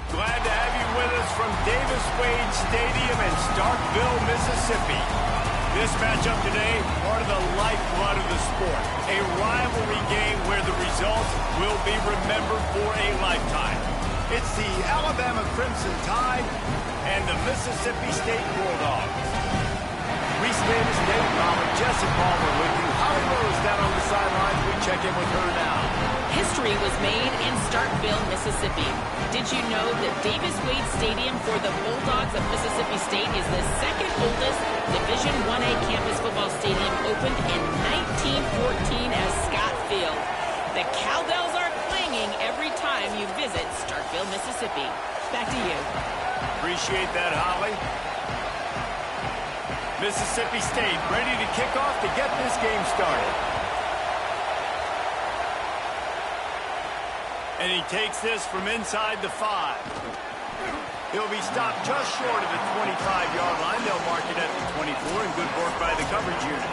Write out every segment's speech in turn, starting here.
Glad to have you with us from Davis Wade Stadium in Starkville, Mississippi. This matchup today, part of the lifeblood of the sport. A rivalry game where the results will be remembered for a lifetime. It's the Alabama Crimson Tide and the Mississippi State Bulldogs. Reese Davis, Dave Palmer, Jesse Palmer with you. Holly Rose down on the sidelines. We check in with her now. History was made in Starkville, Mississippi. Did you know that Davis Wade Stadium for the Bulldogs of Mississippi State is the second oldest Division I-A campus football stadium, opened in 1914 as Scott Field. The cowbells are clanging every time you visit Starkville, Mississippi. Back to you. Appreciate that, Holly. Mississippi State ready to kick off to get this game started. And he takes this from inside the 5. He'll be stopped just short of the 25-yard line. They'll mark it at the 24, and good work by the coverage unit.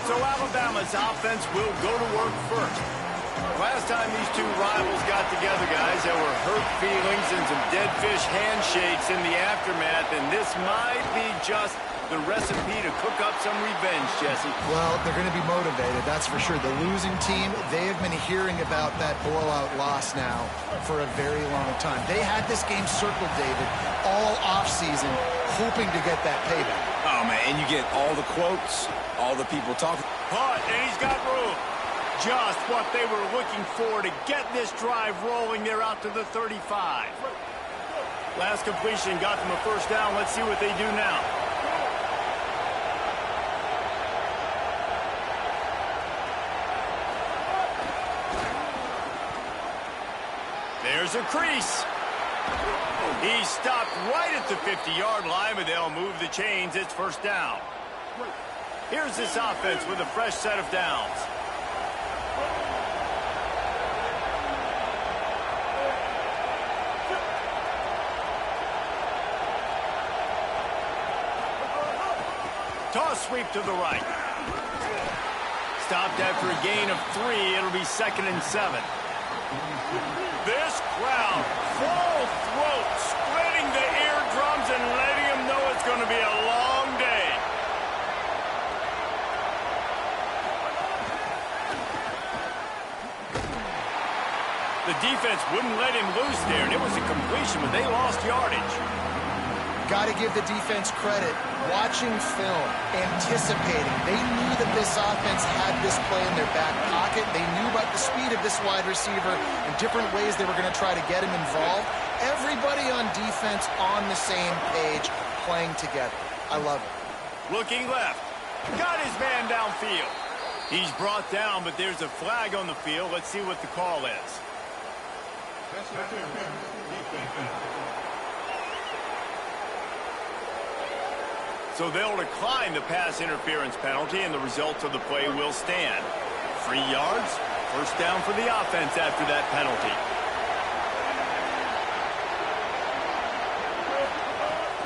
So Alabama's offense will go to work first. Last time these two rivals got together, guys, there were hurt feelings and some dead fish handshakes in the aftermath, and this might be just the recipe to cook up some revenge, Jesse. Well, they're going to be motivated, that's for sure. The losing team, they have been hearing about that blowout loss now for a very long time. They had this game circled, David, all offseason, hoping to get that payback. Oh, man, and you get all the quotes, all the people talking. Punt, and he's got room. Just what they were looking for to get this drive rolling. They're out to the 35. Last completion got them a first down. Let's see what they do now. There's a crease. He's stopped right at the 50-yard line, but they'll move the chains. It's first down. Here's this offense with a fresh set of downs. Toss sweep to the right. Stopped after a gain of 3. It'll be 2nd and 7. This crowd, full throat, splitting the eardrums and letting them know it's going to be a long day. The defense wouldn't let him loose there, and it was a completion, but they lost yardage. Got to give the defense credit. Watching film, anticipating. They knew that this offense had this play in their back pocket. They knew about the speed of this wide receiver and different ways they were going to try to get him involved. Everybody on defense on the same page, playing together. I love it. Looking left. Got his man downfield. He's brought down, but there's a flag on the field. Let's see what the call is. So they'll decline the pass interference penalty, and the results of the play will stand. 3 yards, first down for the offense after that penalty.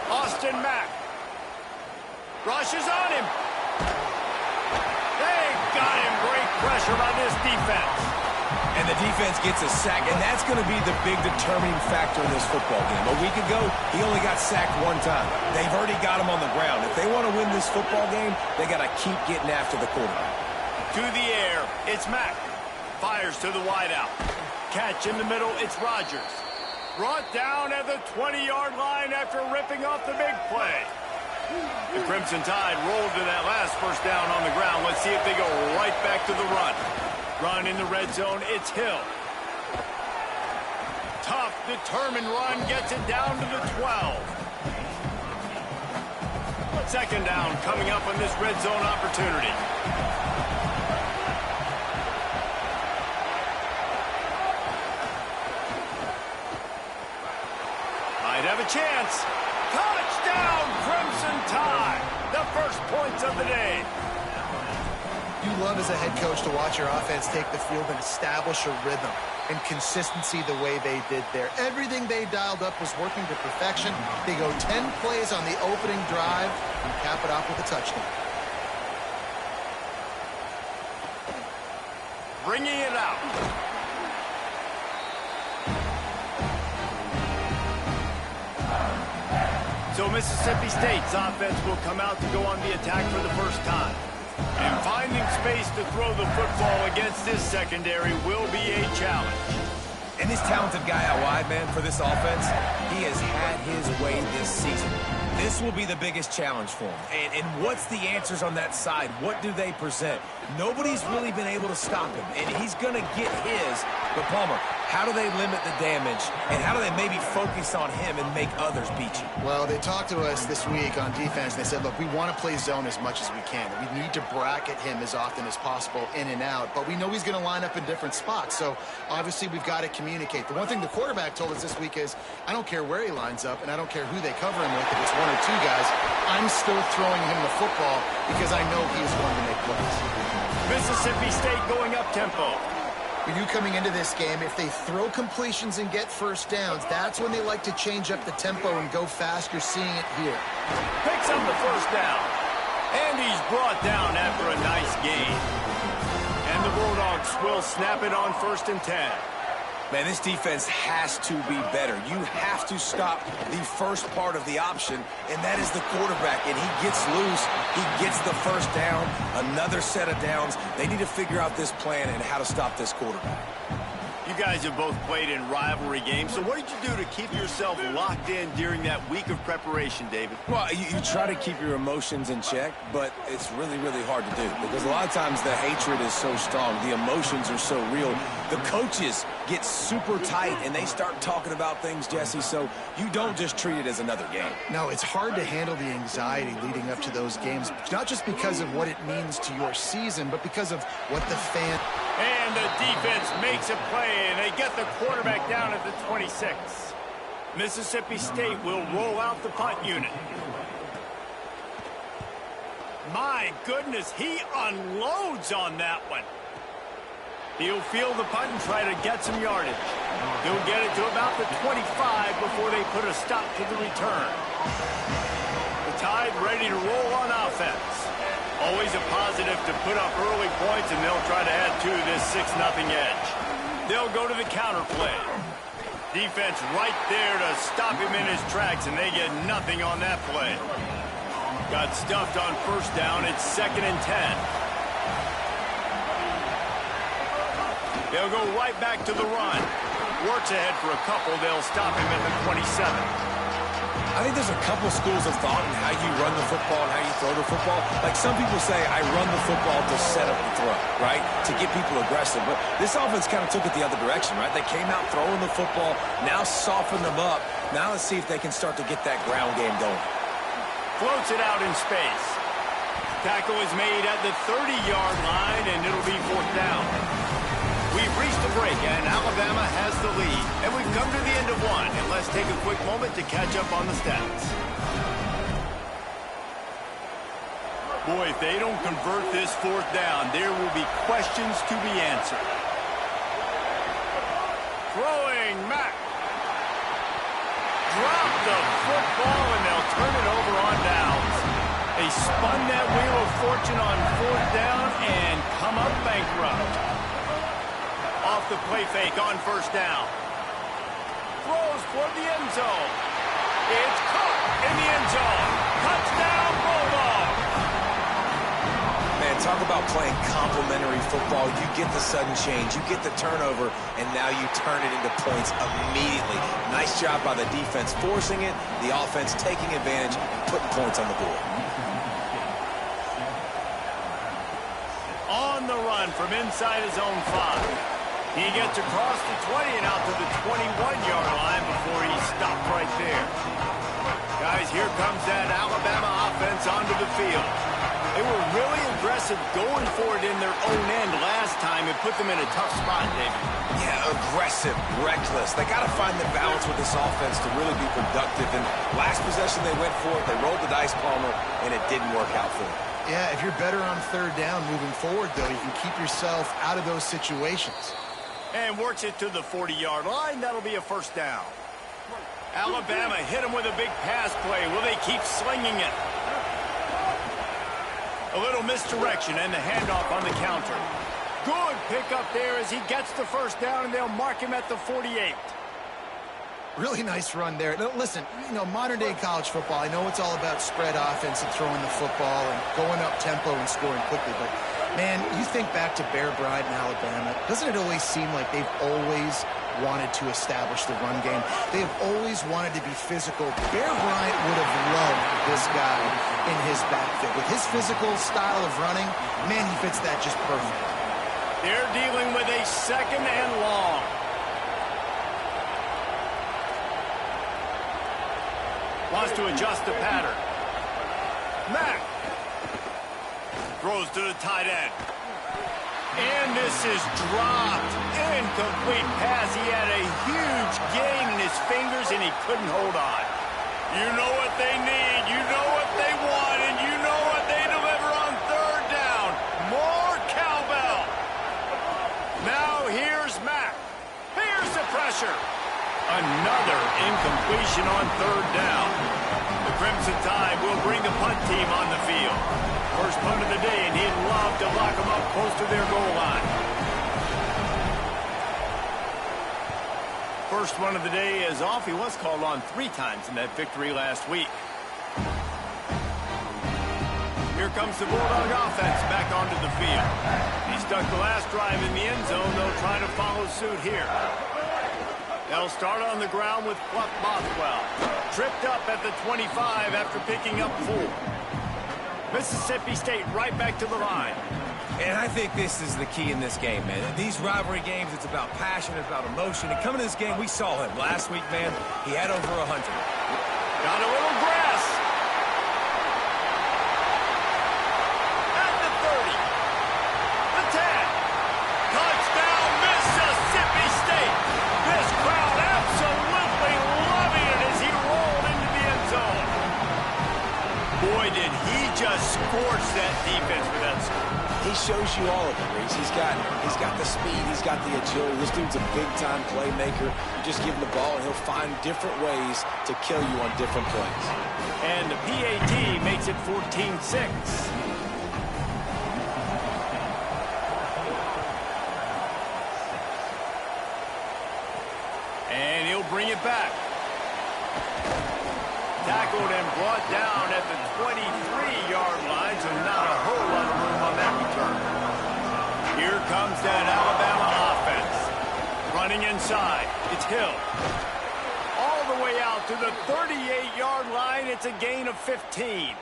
Austin Mack rushes on him. They got him. Great pressure by this defense. And the defense gets a sack, and that's going to be the big determining factor in this football game. A week ago, he only got sacked 1 time. They've already got him on the ground. If they want to win this football game, they got to keep getting after the quarterback. To the air, it's Mack. Fires to the wideout. Catch in the middle, it's Rodgers. Brought down at the 20-yard line after ripping off the big play. The Crimson Tide rolled to that last first down on the ground. Let's see if they go right back to the run. Run in the red zone, it's Hill. Tough, determined run, gets it down to the 12. 2nd down coming up on this red zone opportunity. Might have a chance. Touchdown, Crimson Tide. The first points of the day. You love as a head coach to watch your offense take the field and establish a rhythm and consistency the way they did there. Everything they dialed up was working to perfection. They go 10 plays on the opening drive and cap it off with a touchdown. bringing it out. So Mississippi State's offense will come out to go on the attack for the first time. And finding space to throw the football against this secondary will be a challenge. And this talented guy out wide, man, for this offense, he has had his way this season. This will be the biggest challenge for him. And what's the answers on that side? What do they present? Nobody's really been able to stop him, and he's going to get his. But, Palmer, how do they limit the damage, and how do they maybe focus on him and make others beat you? Well, they talked to us this week on defense. They said, look, we want to play zone as much as we can. We need to bracket him as often as possible in and out, but we know he's going to line up in different spots. So, obviously, we've got to communicate. The one thing the quarterback told us this week is, I don't care where he lines up, and I don't care who they cover him with, if it's one or two guys, I'm still throwing him the football because I know he is going to make plays. Mississippi State going up tempo. We knew coming into this game, if they throw completions and get first downs, that's when they like to change up the tempo and go fast. You're seeing it here. Picks up the first down. And he's brought down after a nice gain. And the Bulldogs will snap it on 1st and 10. Man, this defense has to be better. You have to stop the first part of the option, and that is the quarterback. And he gets loose. He gets the first down, another set of downs. They need to figure out this plan and how to stop this quarterback. You guys have both played in rivalry games, so what did you do to keep yourself locked in during that week of preparation, David? Well, you try to keep your emotions in check, but it's really, really hard to do because a lot of times the hatred is so strong. The emotions are so real. The coaches get super tight, and they start talking about things, Jesse, so you don't just treat it as another game. No, it's hard to handle the anxiety leading up to those games, not just because of what it means to your season, but because of what the fan... And the defense makes a play, and they get the quarterback down at the 26. Mississippi State will roll out the punt unit. My goodness, he unloads on that one. He'll field the punt and try to get some yardage. He'll get it to about the 25 before they put a stop to the return. The Tide ready to roll on offense. Always a positive to put up early points, and they'll try to add to this 6-0 edge. They'll go to the counter play. Defense right there to stop him in his tracks, and they get nothing on that play. Got stuffed on 1st down. It's 2nd and 10. They'll go right back to the run. Works ahead for a couple. They'll stop him at the 27. I think there's a couple schools of thought in how you run the football and how you throw the football. Like some people say, I run the football to set up the throw, right? To get people aggressive. But this offense kind of took it the other direction, right? They came out throwing the football, now soften them up. Now let's see if they can start to get that ground game going. Floats it out in space. Tackle is made at the 30-yard line, and it'll be 4th down. We've reached the break, and Alabama has the lead. And we've come to the end of one. And let's take a quick moment to catch up on the stats. Boy, if they don't convert this 4th down, there will be questions to be answered. Throwing Mack. Drop the football, and they'll turn it over on downs. They spun that wheel of fortune on 4th down and come up bankrupt. Off the play fake on 1st down. Throws for the end zone. It's caught in the end zone. Touchdown, Bulldogs. Man, talk about playing complementary football. You get the sudden change. You get the turnover, and now you turn it into points immediately. Nice job by the defense forcing it, the offense taking advantage, putting points on the board. On the run from inside his own 5. He gets across the 20 and out to the 21-yard line before he's stopped right there. Guys, here comes that Alabama offense onto the field. They were really aggressive going for it in their own end last time. It put them in a tough spot, David. Yeah, aggressive, reckless. They got to find the balance with this offense to really be productive. And last possession they went for it. They rolled the dice, Palmer, and it didn't work out for them. Yeah, if you're better on 3rd down moving forward, though, you can keep yourself out of those situations. And works it to the 40-yard line. That'll be a 1st down. Alabama hit him with a big pass play. Will they keep slinging it? A little misdirection and the handoff on the counter. Good pickup there as he gets the first down, and they'll mark him at the 48. Really nice run there. Now, listen, modern-day college football, I know it's all about spread offense and throwing the football and going up tempo and scoring quickly, but, man, you think back to Bear Bryant in Alabama, doesn't it always seem like they've always wanted to establish the run game? They have always wanted to be physical. Bear Bryant would have loved this guy in his backfield. With his physical style of running, man, he fits that just perfect. They're dealing with a 2nd and long. Wants to adjust the pattern. Mack throws to the tight end. And this is dropped. Incomplete pass. He had a huge gain in his fingers, and he couldn't hold on. You know what they need. You know what they want, and you know what they deliver on 3rd down. More cowbell. Now here's Mack. Here's the pressure. Another incompletion on 3rd down. The Crimson Tide will bring the punt team on the field. First punt of the day, and he'd love to lock them up close to their goal line. First one of the day is off. He was called on 3 times in that victory last week. Here comes the Bulldog offense back onto the field. He stuck the last drive in the end zone. They'll try to follow suit here. They'll start on the ground with Fluff Bothwell. Tripped up at the 25 after picking up 4. Mississippi State right back to the line. And I think this is the key in this game, man. In these rivalry games, it's about passion, it's about emotion. And coming to this game, we saw him last week, man. He had over 100. Got a little grass. At the 30. The 10. Touchdown, Mississippi State. This crowd absolutely loving it as he rolled into the end zone. Boy, did he just scorch that defense with that score. He shows you all of it, Reese. He's got the speed, he's got the agility. This dude's a big-time playmaker. You just give him the ball, and he'll find different ways to kill you on different plays. And the PAT makes it 14-6. And he'll bring it back. Tackled and brought down at the 23-yard line, so not a whole lot of room on that return. Here comes that Alabama offense. Running inside. It's Hill. All the way out to the 38-yard line. It's a gain of 15.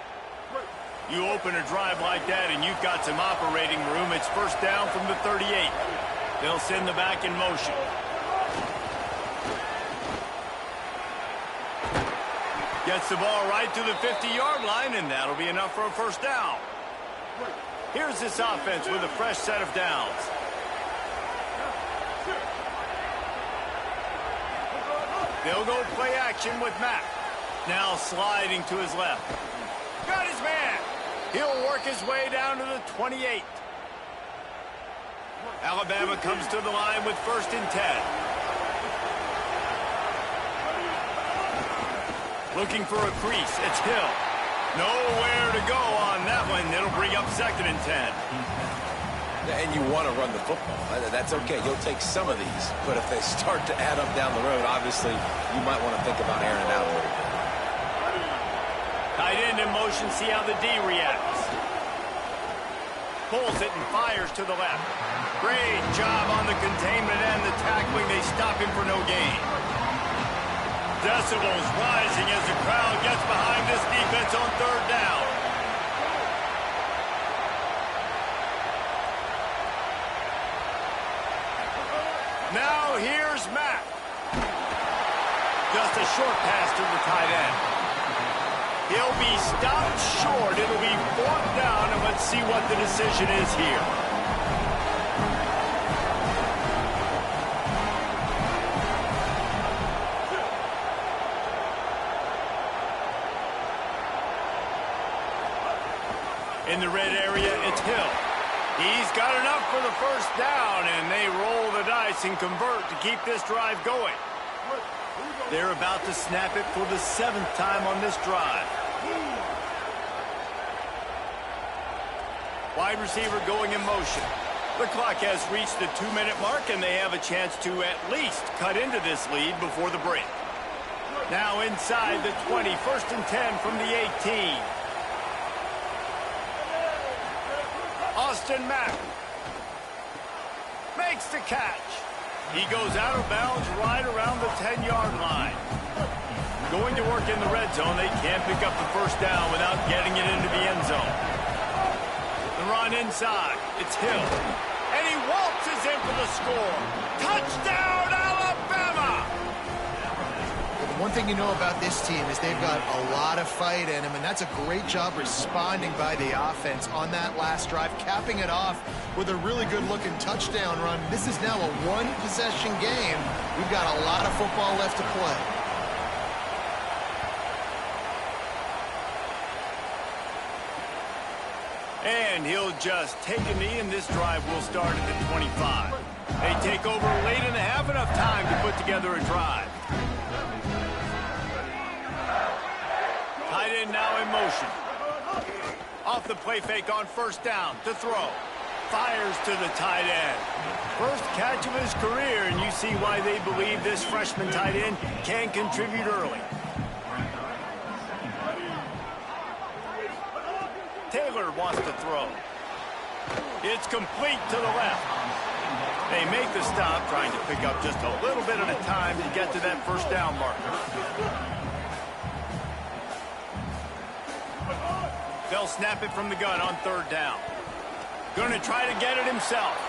You open a drive like that and you've got some operating room. It's first down from the 38. They'll send the back in motion. Gets the ball right to the 50-yard line, and that'll be enough for a first down. Here's this offense with a fresh set of downs. They'll go play action with Mack. Now sliding to his left. Got his man. He'll work his way down to the 28. Alabama comes to the line with 1st and 10. Looking for a crease. It's Hill. Nowhere to go on that one. It'll bring up 2nd and 10. And you want to run the football. That's okay. You'll take some of these. But if they start to add up down the road, obviously, you might want to think about airing it out a little bit. Tight end in motion. See how the D reacts. Pulls it and fires to the left. Great job on the containment and the tackling. They stop him for no gain. Decibels rising as the crowd gets behind this defense on 3rd down. Now here's Mack. Just a short pass to the tight end. He'll be stopped short. It'll be 4th down, and let's see what the decision is here. In the red area, it's Hill. He's got enough for the first down, and they roll the dice and convert to keep this drive going. They're about to snap it for the 7th time on this drive. Wide receiver going in motion. The clock has reached the 2-minute mark, and they have a chance to at least cut into this lead before the break. Now inside the 20, 1st and 10 from the 18. Austin Mack makes the catch. He goes out of bounds right around the 10-yard line. Going to work in the red zone. They can't pick up the first down without getting it into the end zone. The run inside. It's Hill. And he waltzes in for the score. Touchdown, Alabama! The one thing you know about this team is they've got a lot of fight in them, and that's a great job responding by the offense on that last drive, capping it off with a really good-looking touchdown run. This is now a one-possession game. We've got a lot of football left to play. And he'll just take a knee, and this drive will start at the 25. They take over late in the half, enough time to put together a drive. Tight end now in motion. Off the play fake on 1st down to throw. Fires to the tight end. First catch of his career, and you see why they believe this freshman tight end can contribute early. Taylor wants to throw. It's complete to the left. They make the stop, trying to pick up just a little bit at a time to get to that 1st down marker. They'll snap it from the gun on 3rd down. Going to try to get it himself.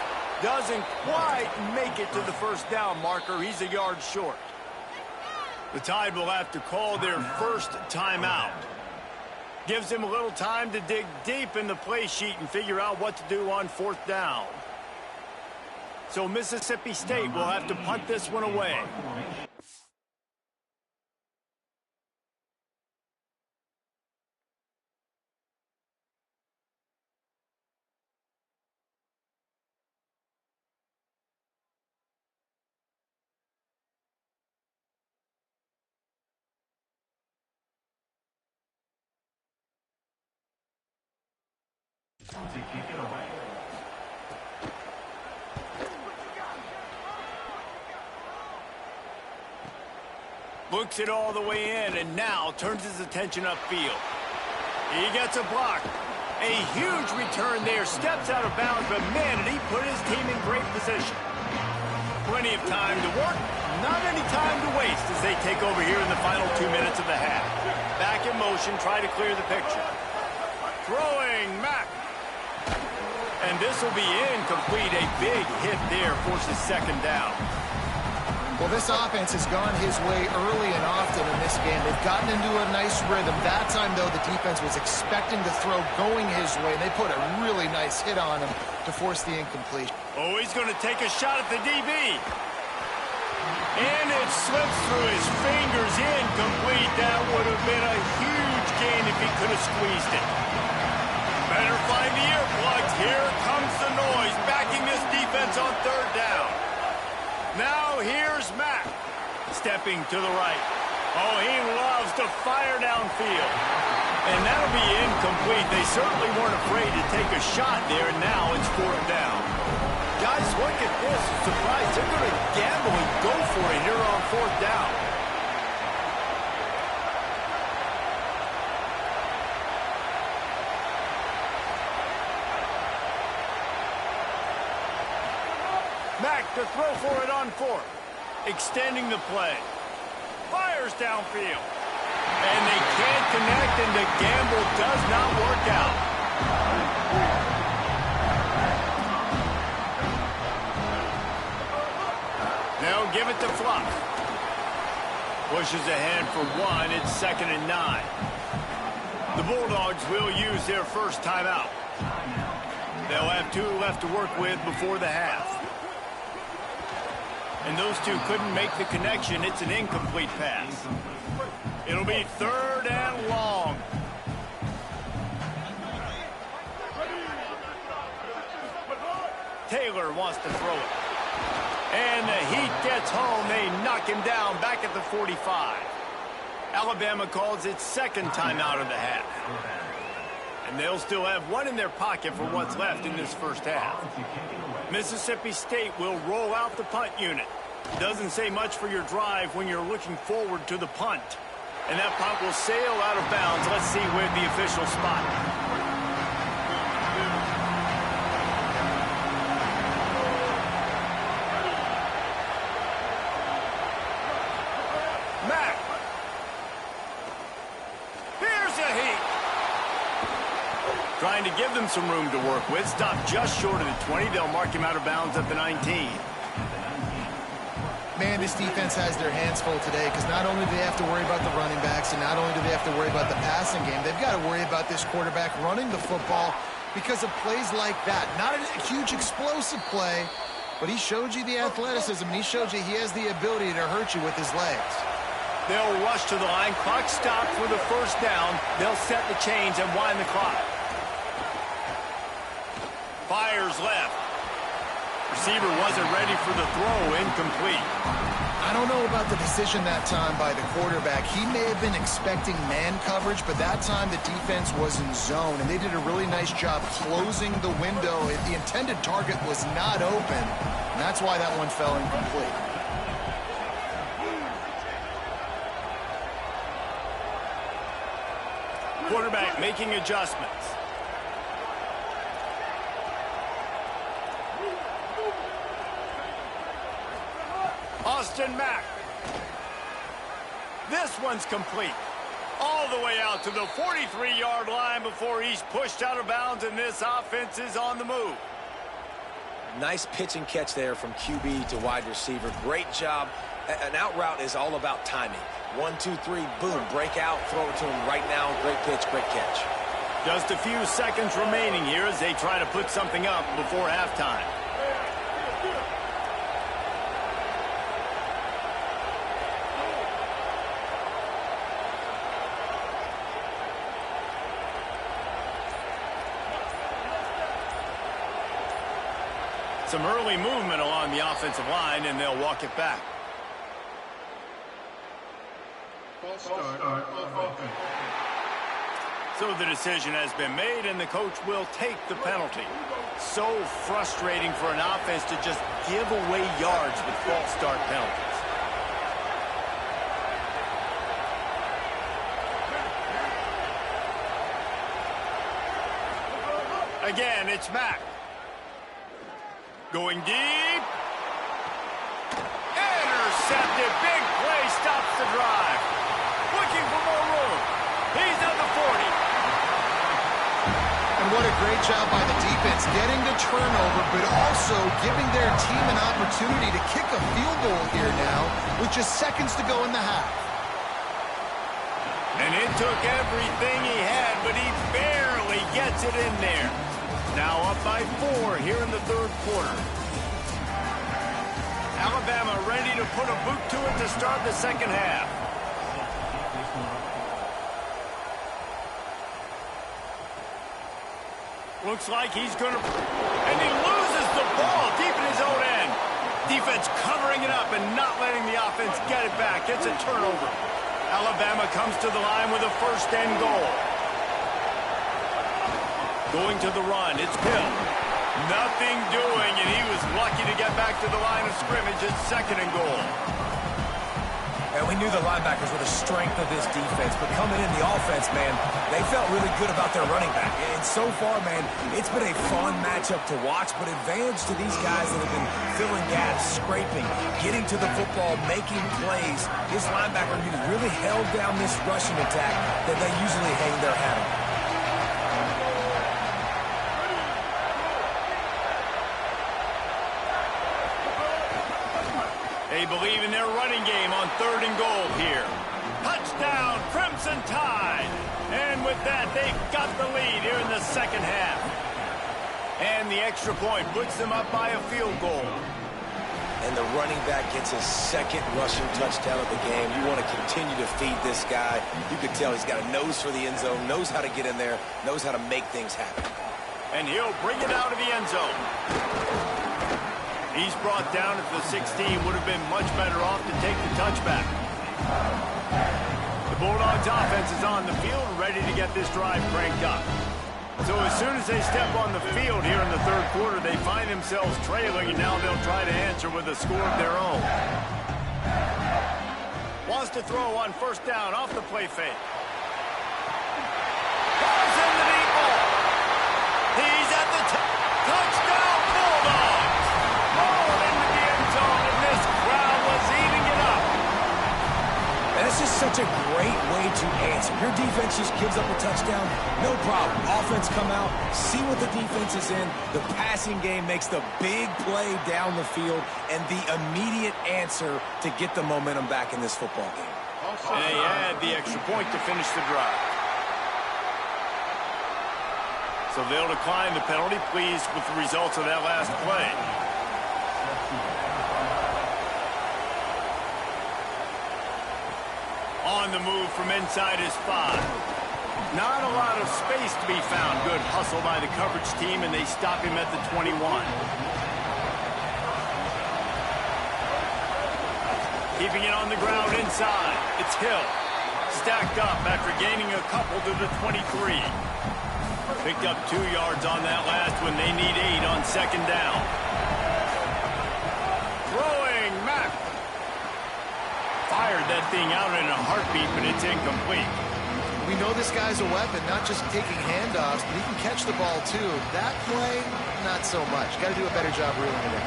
Doesn't quite make it to the 1st down marker. He's a yard short. The Tide will have to call their first timeout. Gives him a little time to dig deep in the play sheet and figure out what to do on 4th down. So Mississippi State will have to punt this one away. Looks it all the way in, and now turns his attention upfield. He gets a block. A huge return there. Steps out of bounds, but man, did he put his team in great position. Plenty of time to work. Not any time to waste as they take over here in the final 2 minutes of the half. Back in motion, try to clear the picture. Throwing, Mack. And this will be incomplete. A big hit there forces 2nd down. Well, this offense has gone his way early and often in this game. They've gotten into a nice rhythm. That time, though, the defense was expecting the throw going his way. They put a really nice hit on him to force the incompletion. Oh, he's going to take a shot at the DB. And it slips through his fingers, incomplete. That would have been a huge gain if he could have squeezed it. Better find the earplugs. Here comes the noise, backing this defense on 3rd down. Now here's Mack, stepping to the right. Oh, he loves to fire downfield. And that'll be incomplete. They certainly weren't afraid to take a shot there, and now it's 4th down. Guys, look at this. Surprise, they're going to gamble and go for it here on 4th down. Mack to throw for it on 4th. Extending the play. Fires downfield. And they can't connect, and the gamble does not work out. Now give it to Fluff. Pushes ahead for 1. It's 2nd and 9. The Bulldogs will use their first timeout. They'll have 2 left to work with before the half. And those 2 couldn't make the connection. It's an incomplete pass. It'll be 3rd and long. Taylor wants to throw it. And the heat gets home. They knock him down back at the 45. Alabama calls its 2nd timeout of the half. And they'll still have 1 in their pocket for what's left in this first half. Mississippi State will roll out the punt unit. Doesn't say much for your drive when you're looking forward to the punt. And that punt will sail out of bounds. Let's see where the official spot. Mack. Here's a heat. Trying to give them some room to work with. Stopped just short of the 20. They'll mark him out of bounds at the 19. Man, this defense has their hands full today because not only do they have to worry about the running backs and not only do they have to worry about the passing game, they've got to worry about this quarterback running the football because of plays like that. Not a huge explosive play, but he showed you the athleticism. He showed you he has the ability to hurt you with his legs. They'll rush to the line. Clock stopped for the first down. They'll set the chains and wind the clock. Fires left. Receiver wasn't ready for the throw. Incomplete. I don't know about the decision that time by the quarterback. He may have been expecting man coverage, but that time the defense was in zone, and they did a really nice job closing the window. The intended target was not open, and that's why that one fell incomplete. Quarterback making adjustments. Austin Mack. This one's complete. All the way out to the 43-yard line before he's pushed out of bounds, and this offense is on the move. Nice pitch and catch there from QB to wide receiver. Great job. An out route is all about timing. 1, 2, 3, boom, break out, throw it to him right now. Great pitch, great catch. Just a few seconds remaining here as they try to put something up before halftime. Some early movement along the offensive line, and they'll walk it back. So the decision has been made, and the coach will take the penalty. So frustrating for an offense to just give away yards with false start penalties. Again, it's Mack. Going deep. Intercepted. Big play stops the drive. Looking for more room. He's at the 40. And what a great job by the defense getting the turnover, but also giving their team an opportunity to kick a field goal here now with just seconds to go in the half. And it took everything he had, but he barely gets it in there. Now up by 4 here in the third quarter. Alabama ready to put a boot to it to start the second half. Looks like he's going to... And he loses the ball deep in his own end. Defense covering it up and not letting the offense get it back. It's a turnover. Alabama comes to the line with a first and goal. Going to the run, it's Hill. Nothing doing, and he was lucky to get back to the line of scrimmage at second and goal. And we knew the linebackers were the strength of this defense, but coming in the offense, man, they felt really good about their running back. And so far, man, it's been a fun matchup to watch, but advantage to these guys that have been filling gaps, scraping, getting to the football, making plays. This linebacker unit really held down this rushing attack that they usually hang their hat on. They believe in their running game on third and goal here. Touchdown, Crimson Tide. And with that, they've got the lead here in the second half. And the extra point puts them up by a field goal. And the running back gets his second rushing touchdown of the game. You want to continue to feed this guy. You can tell he's got a nose for the end zone, knows how to get in there, knows how to make things happen. And he'll bring it out of the end zone. He's brought down at the 16. Would have been much better off to take the touchback. The Bulldogs offense is on the field, ready to get this drive cranked up. So as soon as they step on the field here in the third quarter, they find themselves trailing, and now they'll try to answer with a score of their own. Wants to throw on first down off the play fake. Throws in the deep ball. He's at the touchdown Bulldogs. Rolling into the end zone, and this crowd was eating it up. And it's just such a great way to answer. Your defense just gives up a touchdown, no problem. Offense come out, see what the defense is in. The passing game makes the big play down the field and the immediate answer to get the momentum back in this football game. And they add the extra point to finish the drive. So they'll decline the penalty, pleased with the results of that last play. On the move from inside his 5. Not a lot of space to be found. Good hustle by the coverage team, and they stop him at the 21. Keeping it on the ground inside. It's Hill. Stacked up after gaining a couple to the 23. Picked up 2 yards on that last one. They need 8 on second down. Throwing Mack. Fired that thing out in a heartbeat, but it's incomplete. We know this guy's a weapon, not just taking handoffs, but he can catch the ball too. That play, not so much. Got to do a better job reeling it in.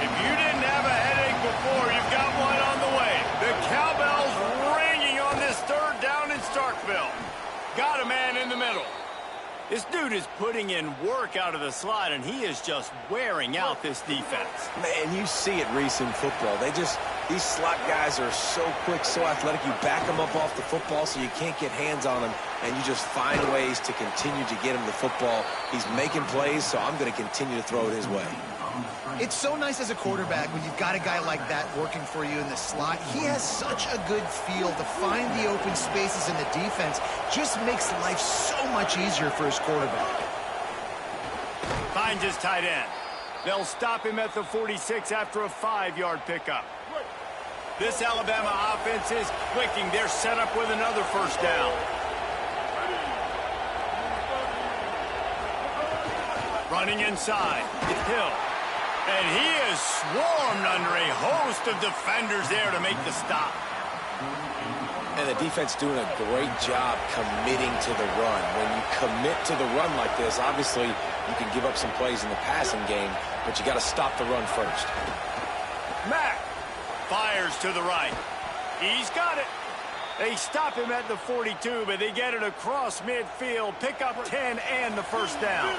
If you didn't have a headache before, you've got one on the way. The cowbell's ringing on this third down in Starkville. Got a man in the middle. This dude is putting in work out of the slot, and he is just wearing out this defense. Man, you see it, Reese, in football. These slot guys are so quick, so athletic. You back them up off the football so you can't get hands on them, and you just find ways to continue to get him the football. He's making plays, so I'm going to continue to throw it his way. It's so nice as a quarterback when you've got a guy like that working for you in the slot. He has such a good feel to find the open spaces in the defense. Just makes life so much easier for his quarterback. Finds his tight end. They'll stop him at the 46 after a 5-yard pickup. This Alabama offense is clicking. They're set up with another first down. Running inside. It's Hill. And he is swarmed under a host of defenders there to make the stop. And the defense doing a great job committing to the run. When you commit to the run like this, obviously you can give up some plays in the passing game, but you got to stop the run first. Mack fires to the right. He's got it. They stop him at the 42, but they get it across midfield, pick up 10 and the first down.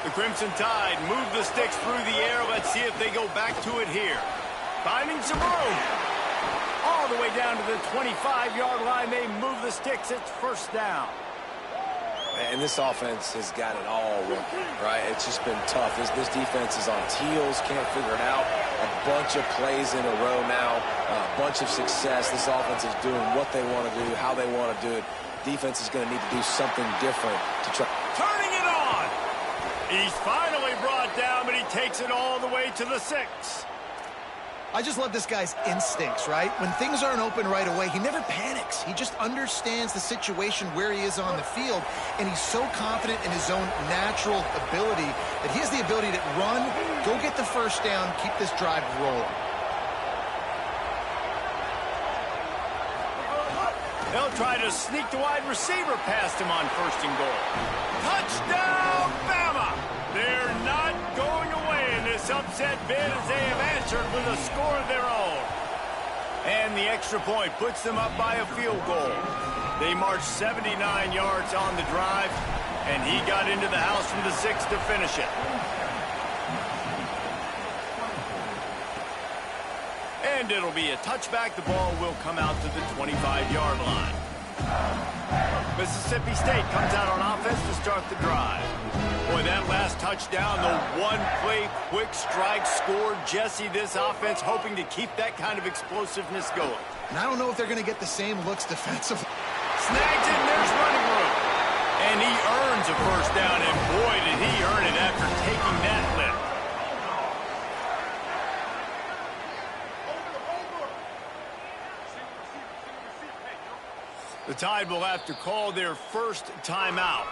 The Crimson Tide move the sticks through the air. Let's see if they go back to it here. Finding some room. All the way down to the 25-yard line. They move the sticks. It's first down. And this offense has got it all working, right? It's just been tough. This defense is on its heels, can't figure it out. A bunch of plays in a row now, a bunch of success. This offense is doing what they want to do, how they want to do it. Defense is going to need to do something different to try. Turning it on. He's finally brought down, but he takes it all the way to the 6. I just love this guy's instincts, right? When things aren't open right away, he never panics. He just understands the situation where he is on the field, and he's so confident in his own natural ability that he has the ability to run, go get the first down, keep this drive rolling. They'll try to sneak the wide receiver past him on first and goal. Touchdown, Bama! They're not going away in this upset bid as they have answered with a score of their own. And the extra point puts them up by a field goal. They marched 79 yards on the drive, and he got into the house from the 6 to finish it. And it'll be a touchback. The ball will come out to the 25-yard line. Mississippi State comes out on offense to start the drive. Boy, that last touchdown, the one-play quick strike scored. Jesse, this offense hoping to keep that kind of explosiveness going. And I don't know if they're going to get the same looks defensively. Snags it, and there's running room. And he earns a first down, and boy, did he earn it after taking that lift. The Tide will have to call their first timeout.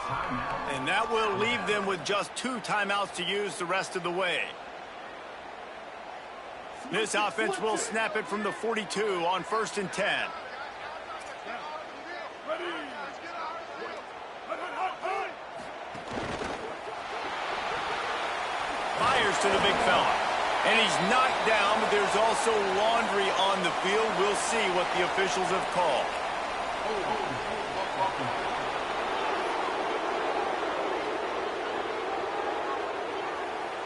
And that will leave them with just 2 timeouts to use the rest of the way. This offense will snap it from the 42 on 1st and 10. Fires to the big fella. And he's knocked down, but there's also laundry on the field. We'll see what the officials have called.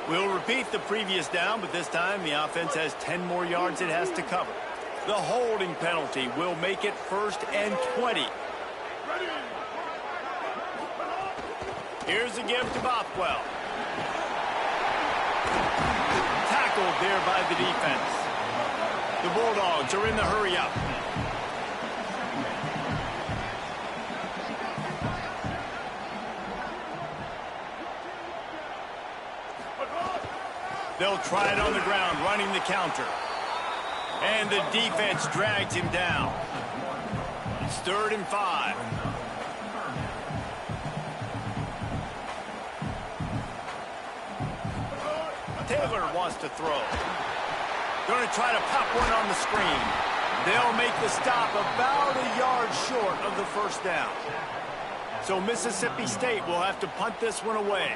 We'll repeat the previous down, but this time the offense has 10 more yards it has to cover. The holding penalty will make it 1st and 20. Here's a give to Bothwell. Tackled there by the defense. The Bulldogs are in the hurry-up. They'll try it on the ground, running the counter. And the defense drags him down. It's 3rd and 5. Taylor wants to throw. Going to try to pop one on the screen. They'll make the stop about a yard short of the 1st down. So Mississippi State will have to punt this one away.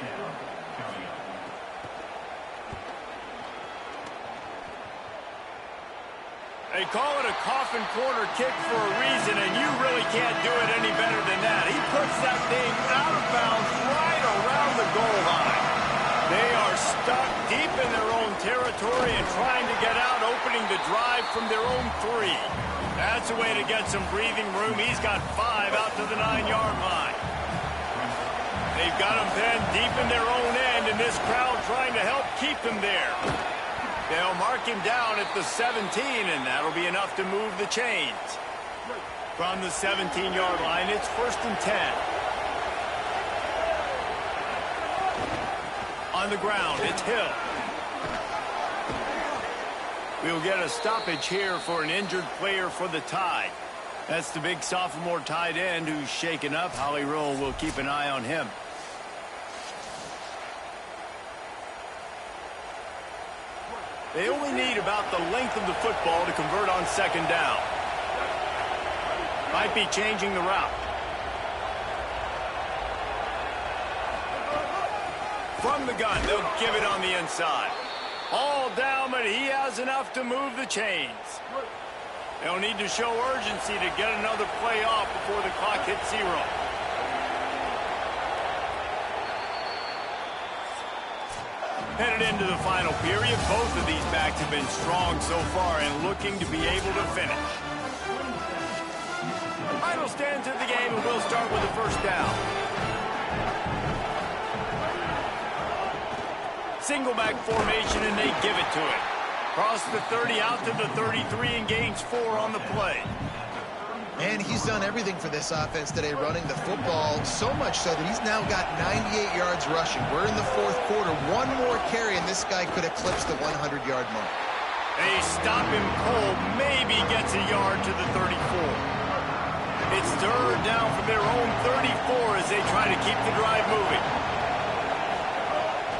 They call it a coffin corner kick for a reason, and you really can't do it any better than that. He puts that thing out of bounds right around the goal line. They are stuck deep in their own territory and trying to get out, opening the drive from their own 3. That's a way to get some breathing room. He's got 5 out to the 9-yard line. They've got him penned deep in their own end, and this crowd trying to help keep them there. They'll mark him down at the 17, and that'll be enough to move the chains. From the 17-yard line, it's 1st and 10. On the ground, it's Hill. We'll get a stoppage here for an injured player for the Tide. That's the big sophomore tight end who's shaken up. Holly Rowe will keep an eye on him. They only need about the length of the football to convert on 2nd down. Might be changing the route. From the gun, they'll give it on the inside. All down, but he has enough to move the chains. They'll need to show urgency to get another play off before the clock hits 0. Headed into the final period, both of these backs have been strong so far and looking to be able to finish. Final stands of the game, and we'll start with the 1st down. Single back formation, and they give it to him. Cross the 30 out to the 33 and gains 4 on the play. And he's done everything for this offense today, running the football, so much so that he's now got 98 yards rushing. We're in the 4th quarter. One more carry, and this guy could eclipse the 100-yard mark. They stop him cold, maybe gets a yard to the 34. It's 3rd down from their own 34 as they try to keep the drive moving.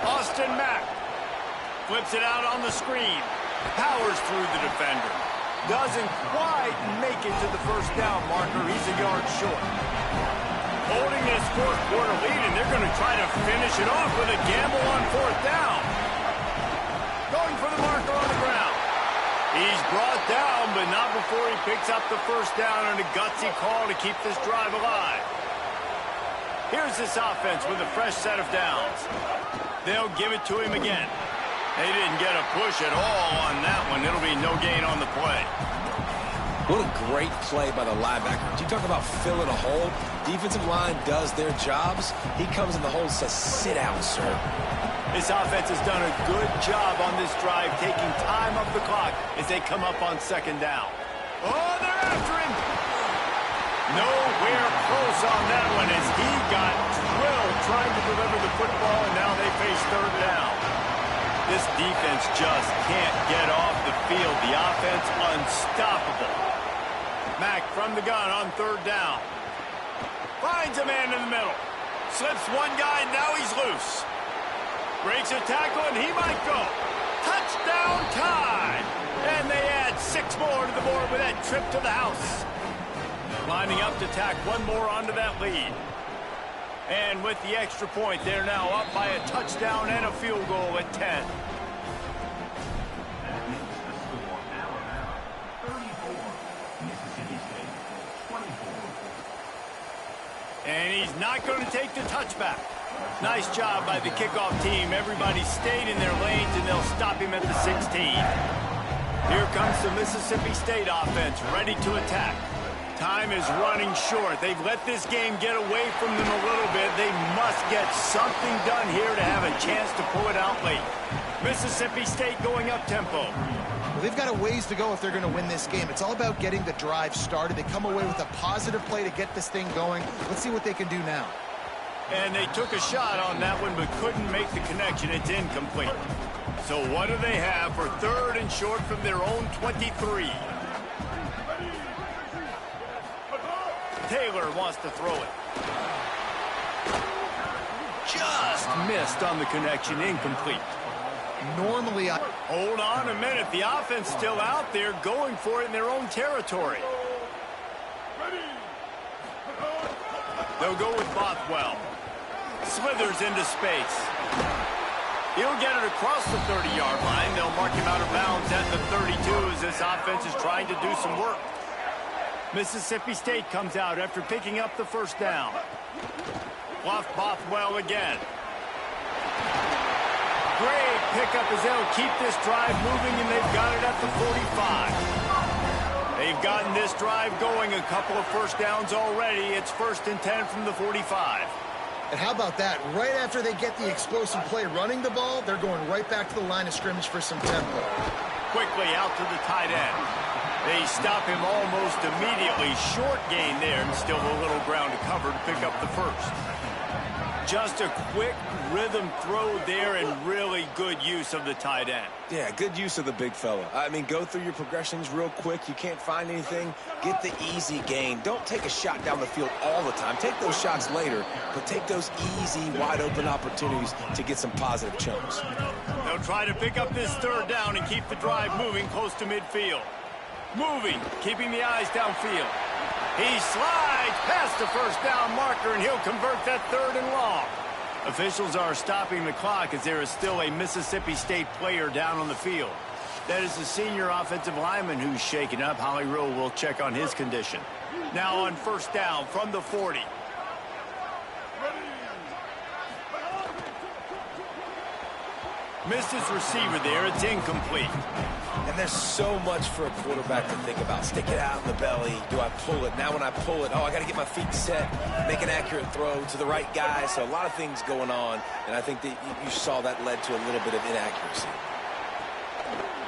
Austin Mack flips it out on the screen. Powers through the defender. Doesn't quite make it to the 1st down marker. He's a yard short. Holding this 4th quarter lead, and they're going to try to finish it off with a gamble on 4th down. Going for the marker on the ground. He's brought down, but not before he picks up the 1st down and a gutsy call to keep this drive alive. Here's this offense with a fresh set of downs. They'll give it to him again. They didn't get a push at all on that one. It'll be no gain on the play. What a great play by the linebacker. Do you talk about filling a hole? Defensive line does their jobs. He comes in the hole and says, sit down, sir. This offense has done a good job on this drive, taking time off the clock as they come up on 2nd down. Oh, they're after him. Nowhere close on that one as he got drilled trying to deliver the football, and now they face 3rd down. This defense just can't get off the field. The offense unstoppable. Mack from the gun on 3rd down. Finds a man in the middle. Slips one guy, now he's loose. Breaks a tackle, and he might go. Touchdown time! And they add 6 more to the board with that trip to the house. Lining up to tack one more onto that lead. And with the extra point, they're now up by a touchdown and a field goal at 10. And he's not going to take the touchback. Nice job by the kickoff team. Everybody stayed in their lanes, and they'll stop him at the 16. Here comes the Mississippi State offense, ready to attack. Time is running short. They've let this game get away from them a little bit. They must get something done here to have a chance to pull it out late. Mississippi State going up-tempo. Well, they've got a ways to go if they're going to win this game. It's all about getting the drive started. They come away with a positive play to get this thing going. Let's see what they can do now. And they took a shot on that one but couldn't make the connection. It's incomplete. So what do they have for 3rd and short from their own 23? Taylor wants to throw it. Just missed on the connection. Incomplete. Normally, Hold on a minute. The offense still out there going for it in their own territory. They'll go with Bothwell. Slithers into space. He'll get it across the 30-yard line. They'll mark him out of bounds at the 32 as this offense is trying to do some work. Mississippi State comes out after picking up the first down. Bluff Bothwell again. Great pickup as they'll keep this drive moving, and they've got it at the 45. They've gotten this drive going, a couple of first downs already. It's 1st and 10 from the 45. and how about that? Right after they get the explosive play running the ball, they're going right back to the line of scrimmage for some tempo. Quickly out to the tight end. They stop him almost immediately. Short gain there, and still a little ground to cover to pick up the first. Just a quick rhythm throw there, and really good use of the tight end. Yeah, good use of the big fella. I mean, go through your progressions real quick. You can't find anything, get the easy gain. Don't take a shot down the field all the time. Take those shots later, but take those easy, wide-open opportunities to get some positive chunks. They'll try to pick up this third down and keep the drive moving close to midfield. Moving, keeping the eyes downfield. He slides past the first down marker, and he'll convert that third and long. Officials are stopping the clock as there is still a Mississippi State player down on the field. That is the senior offensive lineman who's shaken up. Holly Rowe will check on his condition. Now on first down from the 40. Missed his receiver there. It's incomplete. And there's so much for a quarterback to think about. Stick it out in the belly. Do I pull it? Now when I pull it, I got to get my feet set, make an accurate throw to the right guy. So a lot of things going on, and I think that you saw that led to a little bit of inaccuracy.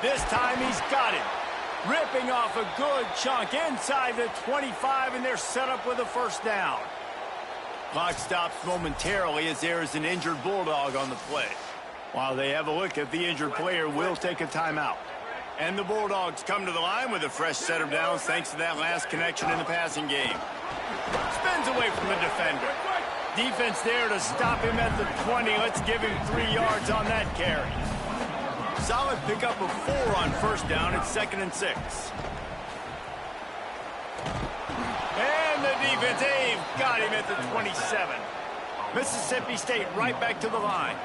This time he's got it. Ripping off a good chunk inside the 25, and they're set up with a first down. Clock stops momentarily as there is an injured Bulldog on the play. While they have a look at the injured player, will take a timeout. And the Bulldogs come to the line with a fresh set of downs thanks to that last connection in the passing game. Spins away from the defender. Defense there to stop him at the 20. Let's give him 3 yards on that carry. Solid pickup of 4 on first down. It's 2nd and 6. And the defense, they've got him at the 27. Mississippi State right back to the line.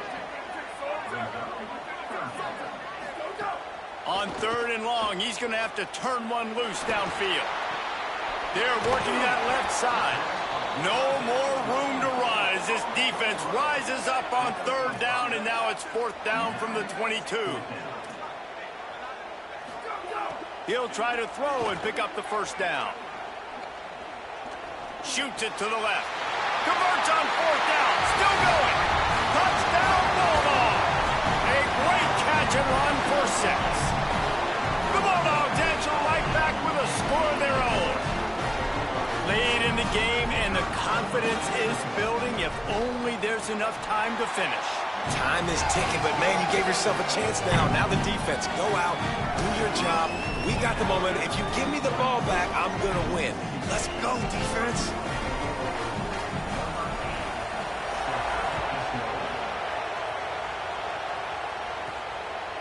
On 3rd and long, he's going to have to turn one loose downfield. They're working that left side. No more room to run as this defense rises up on 3rd down, and now it's 4th down from the 22. He'll try to throw and pick up the first down. Shoots it to the left. Converts on 4th down. Still going. Touchdown, Bulldog. A great catch and run for 6. The Bulldogs answer right back with a score of their own. Late in the game, and the confidence is building if only there's enough time to finish. Time is ticking, but man, you gave yourself a chance now. Now the defense, go out, do your job. We got the moment. If you give me the ball back, I'm going to win. Let's go, defense.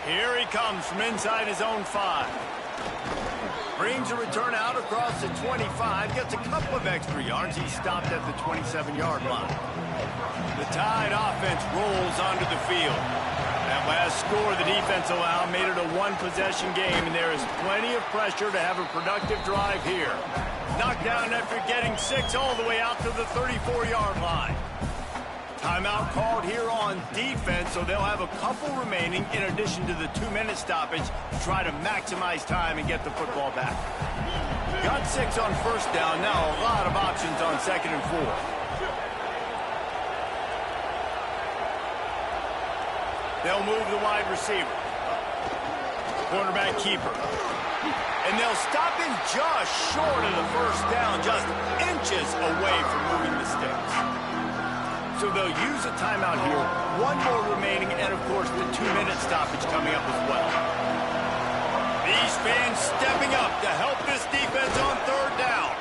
Here he comes from inside his own 5. Brings a return out across the 25. Gets a couple of extra yards. He's stopped at the 27-yard line. The Tide offense rolls onto the field. That last score the defense allowed made it a one-possession game, and there is plenty of pressure to have a productive drive here. Knocked down after getting 6 all the way out to the 34-yard line. Timeout called here on defense, so they'll have a couple remaining in addition to the 2-minute stoppage to try to maximize time and get the football back. Got 6 on first down. Now a lot of options on 2nd and 4. They'll move the wide receiver. Quarterback keeper. And they'll stop him just short of the first down, just inches away from moving the sticks. So they'll use a timeout here. 1 more remaining, and of course the 2-minute stoppage coming up as well. These fans stepping up to help this defense on 3rd down.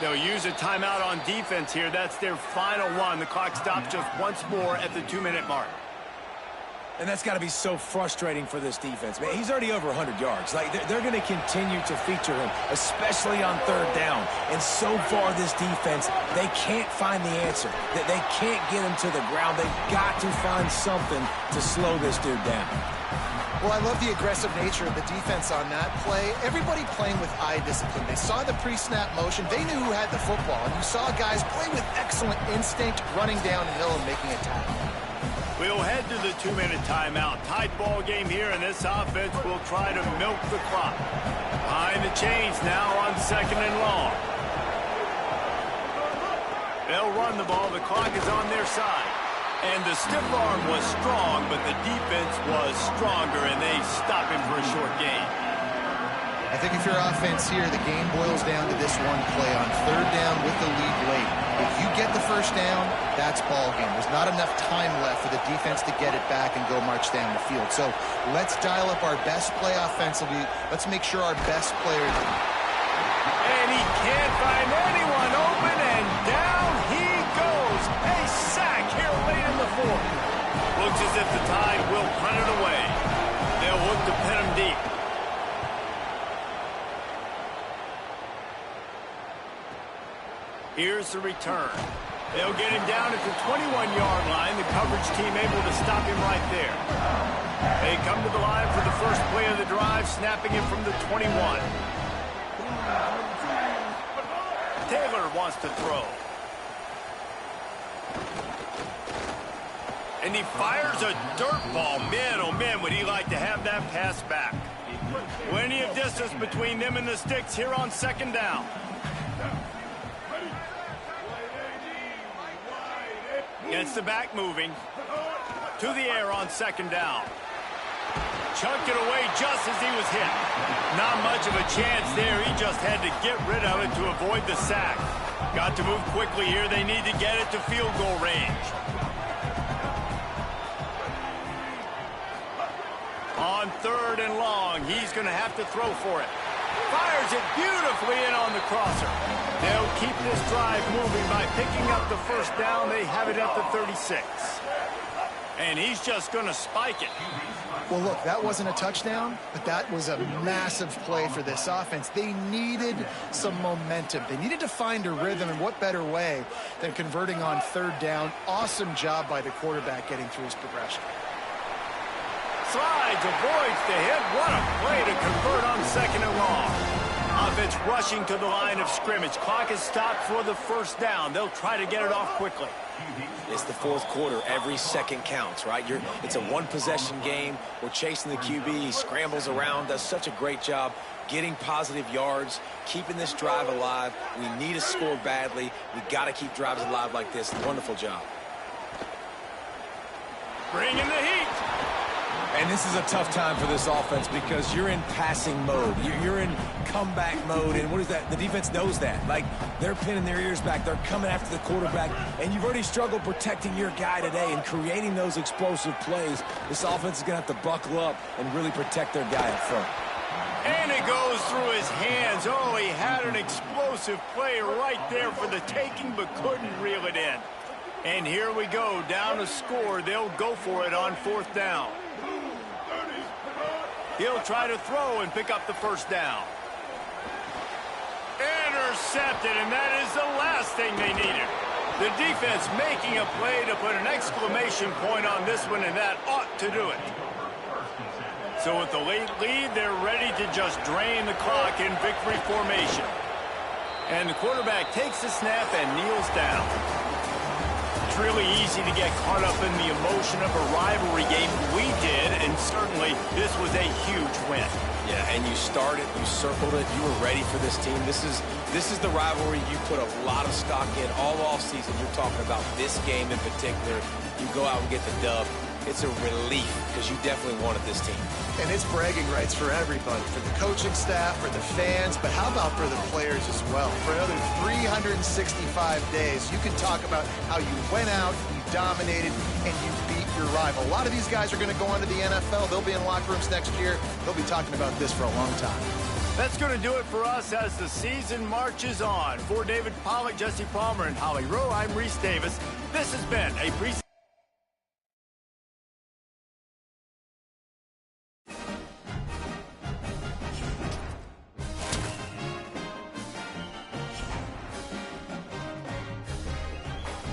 They'll use a timeout on defense here. That's their final one. The clock stops just once more at the 2-minute mark. And that's got to be so frustrating for this defense. Man, he's already over 100 yards. Like, they're going to continue to feature him, especially on 3rd down. And so far, this defense, they can't find the answer. They can't get him to the ground. They've got to find something to slow this dude down. Well, I love the aggressive nature of the defense on that play. Everybody playing with eye discipline. They saw the pre-snap motion. They knew who had the football. And you saw guys play with excellent instinct, running downhill and making a tackle. We'll head to the 2-minute timeout. Tight ball game here, and this offense will try to milk the clock. Behind the chains now on 2nd and long. They'll run the ball. The clock is on their side. And the stiff arm was strong, but the defense was stronger, and they stop him for a short gain. I think if you're offense here, the game boils down to this one play on 3rd down with the lead late. If you get the first down, that's ball game. There's not enough time left for the defense to get it back and go march down the field. So let's dial up our best play offensively. Let's make sure our best players... And he can't find anyone open, and down he goes. A sack here late in the 4th. Looks as if the Tide will punt it away. They'll look to pin him deep. Here's the return. They'll get him down at the 21-yard line. The coverage team able to stop him right there. They come to the line for the first play of the drive, snapping it from the 21. Taylor wants to throw. And he fires a dirt ball. Man, oh man, would he like to have that pass back. Plenty of distance between them and the sticks here on 2nd down. Gets the back moving. To the air on 2nd down. Chucked it away just as he was hit. Not much of a chance there. He just had to get rid of it to avoid the sack. Got to move quickly here. They need to get it to field goal range. On 3rd and long, he's going to have to throw for it. Fires it beautifully in on the crosser. They'll keep this drive moving by picking up the first down. They have it at the 36. And he's just going to spike it. Well, look, that wasn't a touchdown, but that was a massive play for this offense. They needed some momentum. They needed to find a rhythm, and what better way than converting on 3rd down. Awesome job by the quarterback getting through his progression. Slides, avoids the hit. What a play to convert on 2nd and long. Offense rushing to the line of scrimmage. Clock is stopped for the first down. They'll try to get it off quickly. It's the 4th quarter. Every second counts, right? It's a one-possession game. We're chasing the QB. He scrambles around, does such a great job getting positive yards, keeping this drive alive. We need a score badly. We got to keep drives alive like this. Wonderful job. Bring in the heat. And this is a tough time for this offense because you're in passing mode. You're in comeback mode, and what is that? The defense knows that. Like, they're pinning their ears back. They're coming after the quarterback, and you've already struggled protecting your guy today and creating those explosive plays. This offense is going to have to buckle up and really protect their guy up front. And it goes through his hands. Oh, he had an explosive play right there for the taking, but couldn't reel it in. And here we go, down a score. They'll go for it on 4th down. He'll try to throw and pick up the first down. Intercepted, and that is the last thing they needed. The defense making a play to put an exclamation point on this one, and that ought to do it. So with the late lead, they're ready to just drain the clock in victory formation. And the quarterback takes the snap and kneels down. It's really easy to get caught up in the emotion of a rivalry game. We did, and certainly this was a huge win. Yeah, and you started, you circled it, you were ready for this team. This is the rivalry you put a lot of stock in all offseason. You're talking about this game in particular. You go out and get the dub. It's a relief because you definitely wanted this team. And it's bragging rights for everybody, for the coaching staff, for the fans, but how about for the players as well? For another 365 days, you can talk about how you went out, you dominated, and you beat your rival. A lot of these guys are going to go on to the NFL. They'll be in locker rooms next year. They'll be talking about this for a long time. That's going to do it for us as the season marches on. For David Pollack, Jesse Palmer, and Holly Rowe, I'm Reese Davis. This has been a preseason.